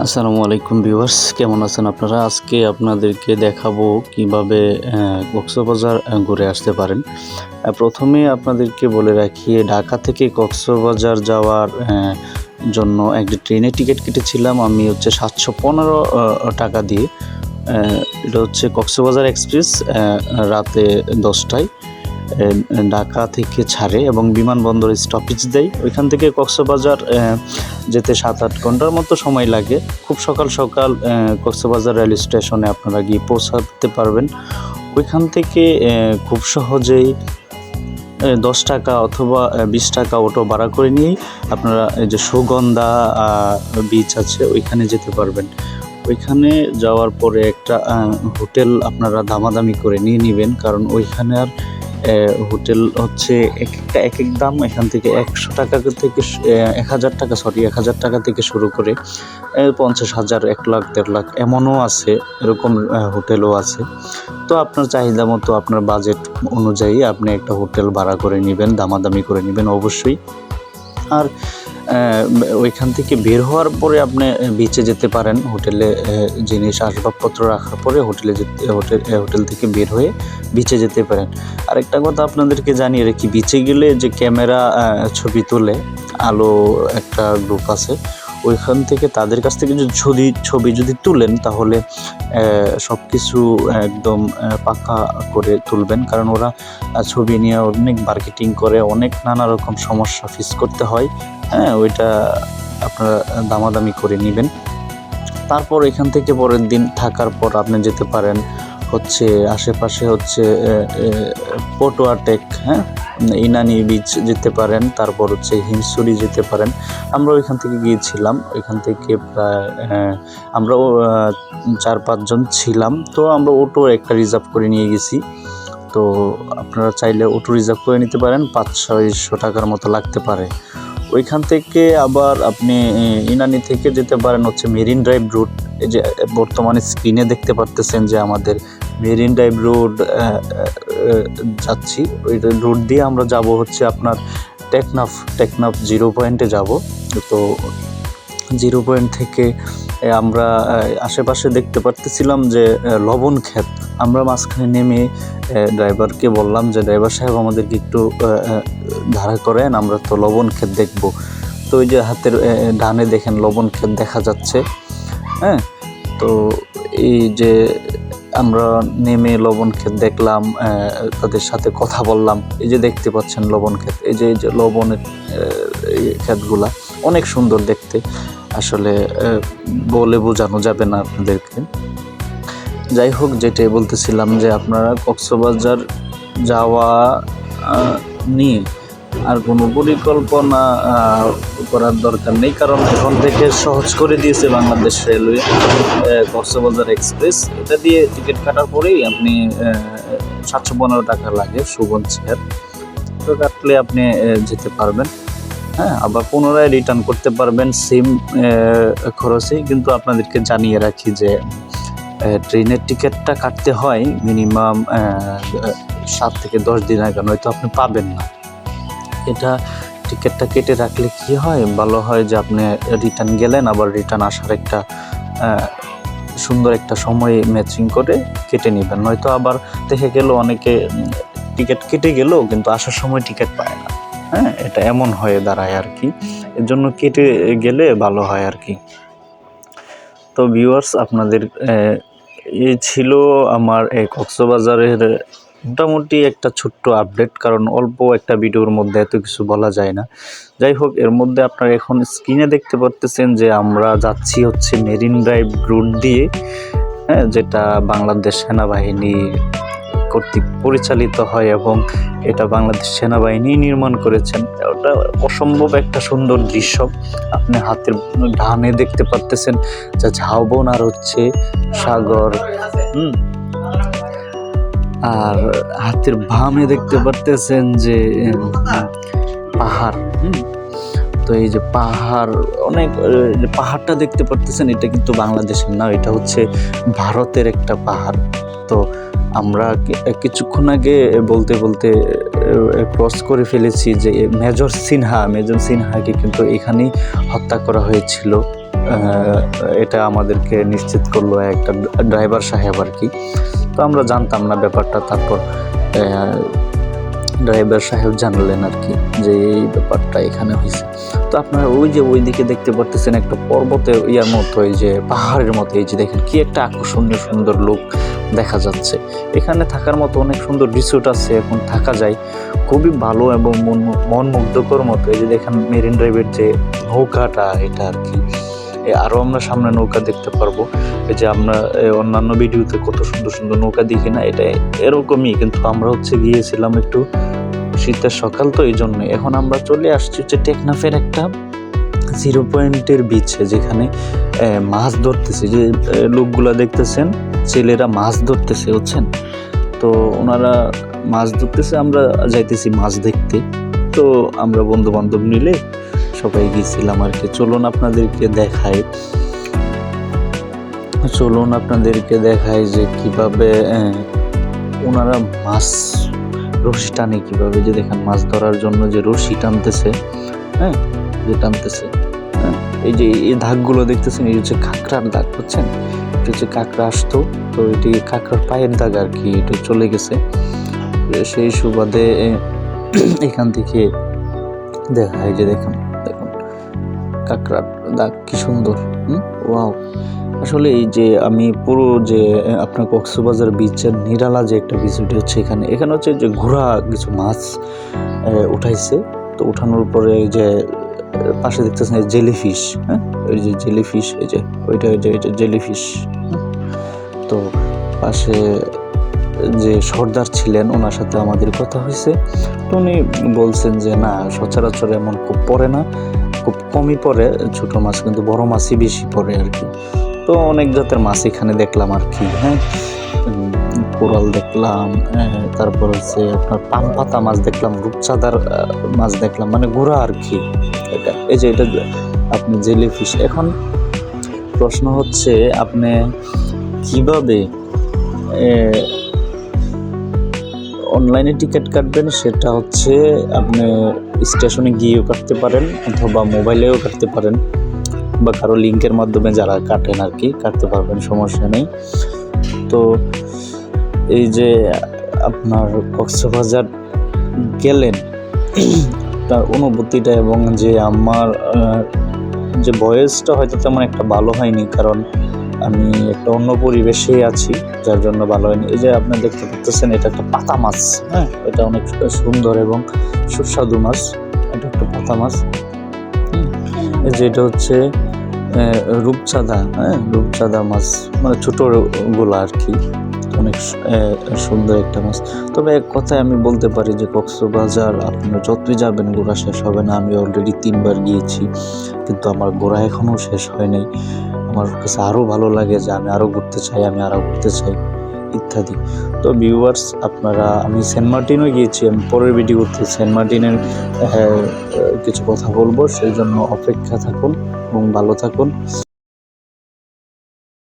আসসালামু আলাইকুম ভিউয়ার্স, কেমন আছেন আপনারা? আজকে আপনাদেরকে দেখাবো কিভাবে কক্সবাজার ঘুরে আসতে পারেন। প্রথমে আপনাদেরকে বলে রাখি, ঢাকা থেকে কক্সবাজার যাওয়ার জন্য একটা ট্রেনের টিকিট কেটেছিলাম আমি 715 টাকা দিয়ে। এটা কক্সবাজার এক্সপ্রেস, রাতে 10টায় ঢাকা থেকে ছাড়ে এবং বিমানবন্দরে স্টপেজ দেয়। ওইখান থেকে কক্সবাজার যেতে 7-8 ঘন্টার মতো সময় লাগে। খুব সকাল সকাল কক্সবাজার রেল স্টেশনে আপনারা গিয়ে পৌঁছাতে পারবেন। ওইখান থেকে খুব সহজেই 10 টাকা অথবা 20 টাকা অটো ভাড়া করে নিয়েই আপনারা এই যে সুগন্ধা বিচ আছে ওইখানে যেতে পারবেন। ওইখানে যাওয়ার পরে একটা হোটেল আপনারা দামাদামি করে নিয়ে নেবেন, কারণ ওইখানে আর হোটেল এক এক দাম। এখান থেকে 100 টাকা থেকে 1000 টাকা 1000 টাকা থেকে শুরু করে 50,000, 1 লাখ, 1.5 লাখ এমনও আছে, এরকম হোটেলও আছে। তো আপনার চাহিদা মতো আপনার বাজেট অনুযায়ী আপনি একটা হোটেল ভাড়া করে নেবেন, দামাদামি করে নেবেন অবশ্যই। আর ওইখান থেকে বের হওয়ার পরে আপনি বিচে যেতে পারেন। হোটেলে জিনিস আসবাবপত্র রাখার পরে হোটেল থেকে বের হয়ে বিচে যেতে পারেন। আরেকটা কথা আপনাদেরকে জানিয়ে রাখি, বিচে গেলে যে ক্যামেরা ছবি তোলে, আলো একটা গ্রুপ আছে, ওইখান থেকে তাদের কাছ থেকে ছবি যদি তুলেন তাহলে সব কিছু একদম পাকা করে তুলবেন, কারণ ওরা ছবি নিয়ে অনেক মার্কেটিং করে, অনেক নানা রকম সমস্যা ফেস করতে হয়। ওইটা আপনারা দামাদামি করে নেবেন। তারপর এখান থেকে পরের দিন থাকার পর আপনি যেতে পারেন আশেপাশে পটুয়া টেক, ইনানি বিচ যেতে পারেন। তারপর হিমছড়ি যেতে পারেন। আমরা ওইখান থেকে গিয়েছিলাম। ওইখান থেকে প্রায় আমরাও 4-5 জন ছিলাম। তো আমরা অটো একটা রিজার্ভ করে নিয়ে গেছি। তো আপনারা চাইলে অটো রিজার্ভ করে নিতে পারেন, 500-600 টাকার মতো লাগতে পারে। ওইখান থেকে আবার আপনি ইনানি থেকে যেতে পারেন মেরিন ড্রাইভ রুট। এই যে বর্তমানে স্ক্রিনে দেখতে পারতেছেন যে আমাদের মেরিন ড্রাইভ রোড যাচ্ছি। ওই রুট দিয়ে আমরা যাব আপনার টেকনাফ 0 পয়েন্টে যাব। তো 0 পয়েন্ট থেকে আমরা আশেপাশে দেখতে পারতেছিলাম যে লবণ ক্ষেত। আমরা মাঝখানে নেমে ড্রাইভারকে বললাম যে, ড্রাইভার সাহেব আমাদেরকে একটু ধারা করেন, আমরা তো লবণ ক্ষেত দেখব। তো ওই যে হাতের ডানে দেখেন লবণ ক্ষেত দেখা যাচ্ছে। তো এই যে আমরা নেমে লবণ ক্ষেত দেখলাম, তাদের সাথে কথা বললাম। এই যে দেখতে পাচ্ছেন লবণ ক্ষেত, এই যে লবণের ক্ষেতগুলা অনেক সুন্দর দেখতে, আসলে বলে বোঝানো যাবে না আপনাদেরকে। যাই হোক, যেটাই বলতেছিলাম যে আপনারা কক্সবাজার যাওয়া নিয়ে আর কোনো পরিকল্পনা করার দরকার নেই, কারণ এখন থেকে সহজ করে দিয়েছে বাংলাদেশ রেলওয়ে। কক্সবাজার এক্সপ্রেস, এটা দিয়ে টিকিট কাটার পরেই আপনি 715 টাকা লাগে সুগন্ধ চেয়ার, তো কাটলে আপনি যেতে পারবেন। আবার পুনরায় রিটার্ন করতে পারবেন সেম খরচেই। কিন্তু আপনাদেরকে জানিয়ে রাখি যে ট্রেনের টিকিটটা কাটতে হয় মিনিমাম 7 থেকে 10 দিন আগে, নয়তো আপনি পাবেন না। এটা টিকিটটা কেটে রাখলে কি হয়, ভালো হয় যে আপনি রিটার্ন গেলেন, আবার রিটার্ন আসার একটা সুন্দর একটা সময় ম্যাচিং করে কেটে নেবেন। নয়তো আবার দেখে গেল অনেকে টিকিট কেটে গেল কিন্তু আসার সময় টিকিট পায় না। এটা এমন হয়ে দাঁড়ায় আর কি। এর জন্য কেটে গেলে ভালো হয় আর কি। তো ভিউয়ার্স, আপনাদের এই ছিল আমার এই কক্সবাজারের মোটামুটি একটা ছোট্ট আপডেট, কারণ অল্প একটা ভিডিওর মধ্যে এত কিছু বলা যায় না। যাই হোক, এর মধ্যে আপনারা এখন স্ক্রিনে দেখতে পারতেছেন যে আমরা যাচ্ছি মেরিন ড্রাইভ রুট দিয়ে, যেটা বাংলাদেশ সেনাবাহিনী কর্তৃক পরিচালিত হয় এবং এটা বাংলাদেশ সেনাবাহিনী নির্মাণ করেছেন। ওটা অসম্ভব একটা সুন্দর দৃশ্য। আপনি হাতের ডানে দেখতে পারতেছেন যে ঝাউবন আর সাগর, আর হাতের বামে দেখতে পারতেছেন যে পাহাড়। তো এই যে পাহাড়, অনেক যে পাহাড়টা দেখতে পারতেছেন, এটা কিন্তু বাংলাদেশের না, এটা ভারতের একটা পাহাড়। তো আমরা কিছুক্ষণ আগে বলতে ক্রস করে ফেলেছি যে মেজর সিনহাকে কিন্তু এখানেই হত্যা করা হয়েছিল এটা আমাদেরকে নিশ্চিত করলো একটা ড্রাইভার সাহেব আর কি। তো আমরা জানতাম না ব্যাপারটা, তারপর ড্রাইভার সাহেব জানলেন আর কি যে এই ব্যাপারটা এখানে হয়েছে। তো আপনারা ওই যে ওইদিকে দেখতে পারতেছেন একটা পর্বতের ইয়ার মতো, এই যে পাহাড়ের মতো, এই যে দেখেন কি একটা আকর্ষণীয় সুন্দর লোক দেখা যাচ্ছে। এখানে থাকার মতো অনেক সুন্দর রিসোর্ট আছে, এখন থাকা যায়, খুবই ভালো এবং মন মুগ্ধকর মতো। এই যে দেখেন মেরিন ড্রাইভের যে নৌকাটা, এটা আর কি। আরও আমরা সামনে নৌকা দেখতে পারবো। এই যে আমরা অন্যান্য ভিডিওতে কত সুন্দর সুন্দর নৌকা দেখি না, এটা এরকমই, কিন্তু আমরা গিয়েছিলাম একটু শীতের সকাল, তো এই জন্য। এখন আমরা চলে আসছি হচ্ছে টেকনাফের একটা 0 পয়েন্টের বিচে, যেখানে মাছ ধরতেছে। যে লোকগুলা দেখতেছেন, ছেলেরা মাছ ধরতেছে, বুঝছেন। তো ওনারা মাছ ধরতেছে, আমরা যাইতেছি মাছ দেখতে। তো আমরা বন্ধু বান্ধব মিলে সবাই গিয়েছিলাম আর কি। চলুন আপনাদেরকে দেখাই যে কিভাবে ওনারা মাছ রশি টানে, কিভাবে যে দেখেন মাছ ধরার জন্য যে রশি টানতেছে, এই যে এই দাগগুলো দেখতেছেন, এই হচ্ছে কাঁকড়ার দাগ, বুঝছেন। এটা হচ্ছে কাঁকড়া আসতো, তো এটি কাঁকড়ার পায়ের দাগ আর কি, এটা চলে গেছে। সেই সুবাদে এখান থেকে দেখা হয় যে দেখুন কাঁকড়ার দাগ কি সুন্দর। ওয়াও, আসলে এই যে আমি পুরো যে আপনার কক্সবাজার বিচের নিরালা যে একটা বিষয়টি হচ্ছে, এখানে হচ্ছে যে ঘোড়া কিছু মাছ উঠাইছে। তো উঠানোর পরে এই যে পাশে দেখতেছেন জেলিফিশ, ওই যে জেলিফিশ, এই যে ওইটা জেলিফিশ। তো পাশে যে সর্দার ছিলেন, ওনার সাথে আমাদের কথা হয়েছে। তো উনি বলছেন যে না, সচরাচর এমন খুব পড়ে না, খুব কমই পড়ে ছোট মাছ, কিন্তু বড় মাছই বেশি পড়ে আর কি। তো অনেক জাতের মাছ এখানে দেখলাম আর কি। কোরাল দেখলাম, তারপর হচ্ছে আপনার পান পাতা মাছ দেখলাম, রূপচাঁদার মাছ দেখলাম, মানে ঘোড়া আর কি। এটা এই যে এটা আপনি জেলিফিশ। এখন প্রশ্ন হচ্ছে আপনি কিভাবে অনলাইনে টিকিট কাটবেন। সেটা হচ্ছে আপনি স্টেশনে গিয়েও কাটতে পারেন, অথবা মোবাইলেও কাটতে পারেন, বা কারো লিঙ্কের মাধ্যমে যারা কাটেন আর কি, কাটতে পারবেন, সমস্যা নেই। তো এই যে আপনার কক্সবাজার গেলেন, তার অনুভূতিটা এবং যে আমার যে ভয়েসটা হয়তো তেমন একটা ভালো হয়নি, কারণ আমি একটা অন্য পরিবেশে আছি, যার জন্য ভালো হয়নি। এই যে আপনি দেখতে পাচ্ছেন, এটা একটা পাতা মাছ, এটা অনেক সুন্দর এবং সুস্বাদু মাছ। এটা একটা পাতা মাছ। এই যে এটা হচ্ছে রূপচাঁদা মাছ, মানে ছোট গোলা আর কি, অনেক সুন্দর একটা মাছ। তবে এক কথায় আমি বলতে পারি যে কক্সবাজার আপনারা যতই যাবেন ঘোরা শেষ হবে না। আমি অলরেডি 3 বার গিয়েছি, কিন্তু আমার ঘোরা এখনও শেষ হয় নাই। আমার কাছে আরও ভালো লাগে যে আমি আরও ঘুরতে চাই ইত্যাদি। তো ভিউয়ার্স, আমি সেন্ট মার্টিনও গিয়েছি, আমি পরের ভিডিওতে সেন্ট মার্টিনের কিছু কথা বলবো, সেই জন্য অপেক্ষা থাকুন এবং ভালো থাকুন।